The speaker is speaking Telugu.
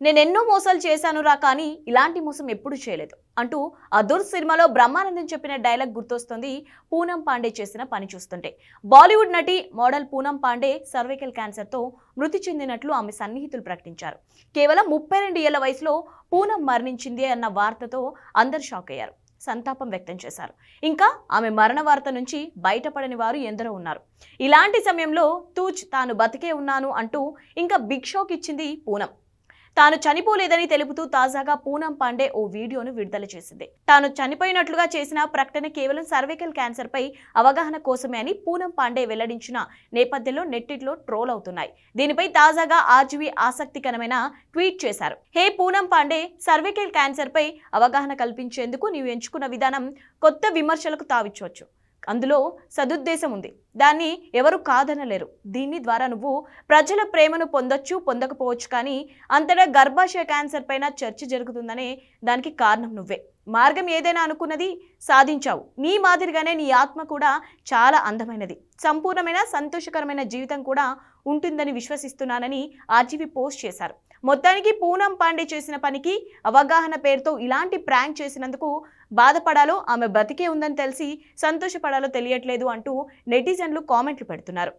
నేనెన్నో మోసాలు చేశానురా కానీ ఇలాంటి మోసం ఎప్పుడు చేయలేదు అంటూ అదుర్ సినిమాలో బ్రహ్మానందం చెప్పిన డైలాగ్ గుర్తొస్తుంది పూనం పాండే చేసిన పని చూస్తుంటే. బాలీవుడ్ నటి మోడల్ పూనం పాండే సర్వైకల్ క్యాన్సర్తో మృతి చెందినట్లు ఆమె సన్నిహితులు ప్రకటించారు. కేవలం 32 ఏళ్ల వయసులో పూనం మరణించింది అన్న వార్తతో అందరు షాక్ అయ్యారు, సంతాపం వ్యక్తం చేశారు. ఇంకా ఆమె మరణ వార్త నుంచి బయటపడని వారు ఎందరో ఉన్నారు. ఇలాంటి సమయంలో తాను బతికే ఉన్నాను అంటూ ఇంకా బిగ్ షాక్ ఇచ్చింది పూనం. తాను చనిపోలేదని తెలుపుతూ తాజాగా పూనం పాండే ఓ వీడియోను విడుదల చేసింది. తాను చనిపోయినట్లుగా చేసిన ప్రకటన కేవలం సర్వైకల్ క్యాన్సర్ పై అవగాహన కోసమే అని పూనం పాండే వెల్లడించిన నేపథ్యంలో నెట్టింట్లో ట్రోల్ అవుతున్నాయి. దీనిపై తాజాగా ఆర్జీవీ ఆసక్తికరమైన ట్వీట్ చేశారు. హే పూనం పాండే, సర్వైకల్ క్యాన్సర్ పై అవగాహన కల్పించేందుకు నీవు ఎంచుకున్న విధానం కొత్త విమర్శలకు తావిచ్చవచ్చు. అందులో సదుద్దేశం ఉంది, దాన్ని ఎవరు కాదనలేరు. దీని ద్వారా నువ్వు ప్రజల ప్రేమను పొందొచ్చు, పొందకపోవచ్చు, కానీ అంతటా గర్భాశయ క్యాన్సర్ పైన చర్చ జరుగుతుందనే దానికి కారణం నువ్వే. మార్గం ఏదైనా అనుకున్నది సాధించావు. నీ మాదిరిగానే నీ ఆత్మ కూడా చాలా అందమైనది, సంపూర్ణమైన సంతోషకరమైన జీవితం కూడా ఉంటుందని విశ్వసిస్తున్నానని ఆర్జీవీ పోస్ట్ చేశారు. మొత్తానికి పూనం పాండే చేసిన పనికి అవగాహన పేరుతో ఇలాంటి ప్రాంక్ చేసినందుకు బాధపడాలో, ఆమె బతికే ఉందని తెలిసి సంతోషపడాలో తెలియట్లేదు అంటూ నెటిజన్లు కామెంట్లు పెడుతున్నారు.